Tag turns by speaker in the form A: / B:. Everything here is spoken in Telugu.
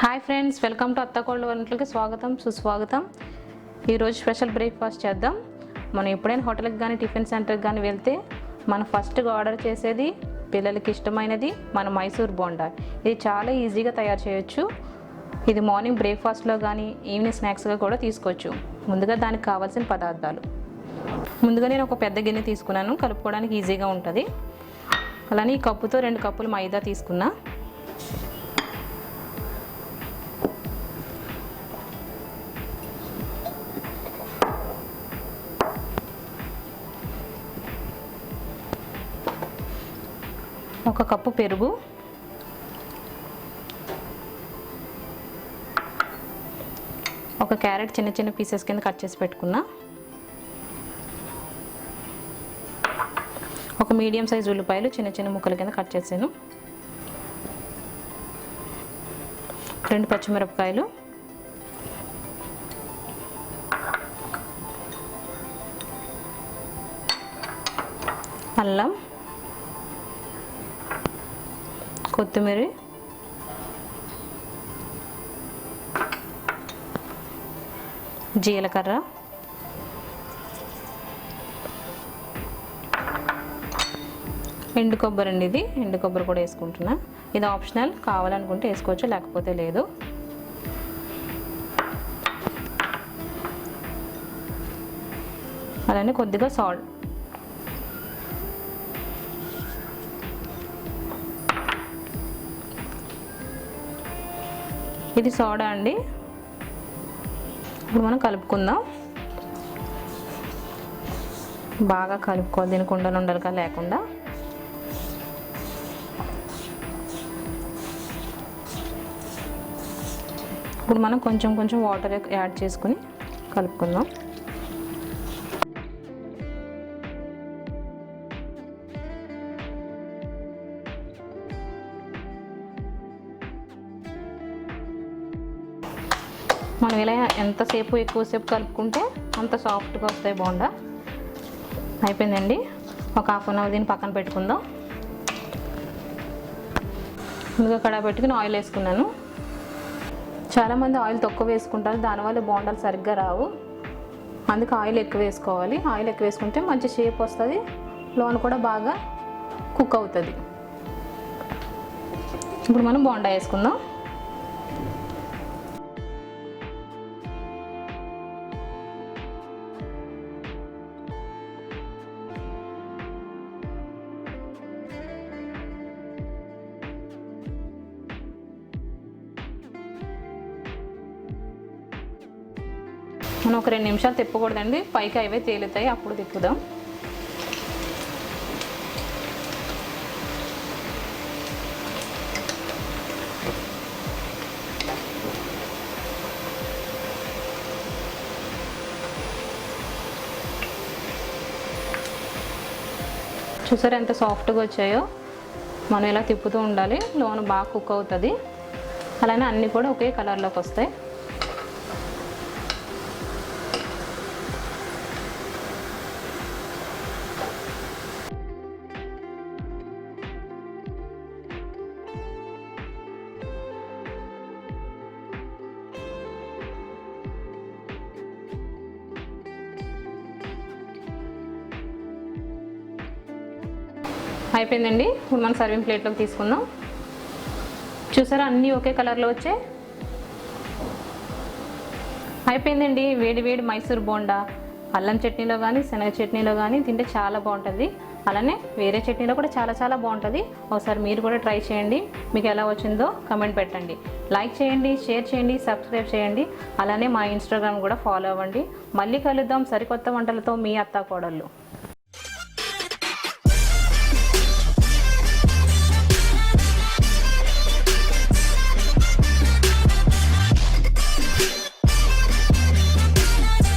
A: హాయ్ ఫ్రెండ్స్, వెల్కమ్ టు అత్తకోడలు వంటలకి స్వాగతం సుస్వాగతం. ఈరోజు స్పెషల్ బ్రేక్ఫాస్ట్ చేద్దాం. మనం ఎప్పుడైనా హోటల్కి కానీ టిఫిన్ సెంటర్కి కానీ వెళ్తే మనం ఫస్ట్గా ఆర్డర్ చేసేది పిల్లలకి ఇష్టమైనది మన మైసూర్ బోండా. ఇది చాలా ఈజీగా తయారు చేయొచ్చు. ఇది మార్నింగ్ బ్రేక్ఫాస్ట్లో కానీ ఈవినింగ్ స్నాక్స్గా కూడా తీసుకోవచ్చు. ముందుగా దానికి కావాల్సిన పదార్థాలు. ముందుగా నేను ఒక పెద్ద గిన్నె తీసుకున్నాను, కలుపుకోవడానికి ఈజీగా ఉంటుంది. అలానే ఈ కప్పుతో 2 కప్పులు మైదా తీసుకున్నా. ఒక కప్పు పెరుగు, ఒక క్యారెట్ చిన్న చిన్న పీసెస్ కింద కట్ చేసి పెట్టుకున్నా, ఒక మీడియం సైజ్ ఉల్లిపాయలు చిన్న చిన్న ముక్కల కింద కట్ చేసాను, 2 పచ్చిమిరపకాయలు, అల్లం, కొత్తిమీర, జీలకర్ర, ఎండు కొబ్బరి అండి. ఇది ఎండు కొబ్బరి కూడా వేసుకుంటున్నా. ఇది ఆప్షనల్, కావాలనుకుంటే వేసుకోవచ్చు, లేకపోతే లేదు. అలానే కొద్దిగా సాల్ట్. ఇది సోడా అండి. ఇప్పుడు మనం కలుపుకుందాం. బాగా కలుపుకోవాలి, దీనికి ఉండలుగా లేకుండా. ఇప్పుడు మనం కొంచెం వాటర్ యాడ్ చేసుకుని కలుపుకుందాం. మనం ఇలా ఎక్కువసేపు కలుపుకుంటే అంత సాఫ్ట్గా వస్తాయి బోండా. అయిపోయిందండి. ఒక హాఫ్ అన్ అవర్ దీన్ని పక్కన పెట్టుకుందాం. ముందుగా కడాయి పెట్టుకుని ఆయిల్ వేసుకున్నాను. చాలామంది ఆయిల్ తక్కువ వేసుకుంటారు, దానివల్ల బోండాలు సరిగ్గా రావు. అందుకే ఆయిల్ ఎక్కువ వేసుకోవాలి. ఆయిల్ ఎక్కువ వేసుకుంటే మంచి షేప్ వస్తుంది, లోన్ కూడా బాగా కుక్ అవుతుంది. ఇప్పుడు మనం బోండా వేసుకుందాం. మనం ఒక 2 నిమిషాలు తిప్పకూడదండి, పైకి అవే తేలుతాయి, అప్పుడు తిప్పుదాం. చూసారా ఎంత సాఫ్ట్గా వచ్చాయో. మనం ఇలా తిప్పుతూ ఉండాలి, లోన బాగా కుక్ అవుతుంది. అలానే అన్నీ కూడా ఒకే కలర్లోకి వస్తాయి. అయిపోయిందండి. ఇప్పుడు మనం సర్వింగ్ ప్లేట్లోకి తీసుకుందాం. చూసారా అన్నీ ఒకే కలర్లో వచ్చాయి. అయిపోయిందండి. వేడి మైసూర్ బోండా అల్లం చట్నీలో కానీ శనగ చట్నీలో కానీ తింటే చాలా బాగుంటుంది. అలానే వేరే చట్నీలో కూడా చాలా బాగుంటుంది. ఒకసారి మీరు కూడా ట్రై చేయండి. మీకు ఎలా వచ్చిందో కమెంట్ పెట్టండి. లైక్ చేయండి, షేర్ చేయండి, సబ్స్క్రైబ్ చేయండి. అలానే మా ఇన్స్టాగ్రామ్ కూడా ఫాలో అవ్వండి. మళ్ళీ కలుద్దాం సరికొత్త వంటలతో. మీ అత్తాకోడళ్ళు.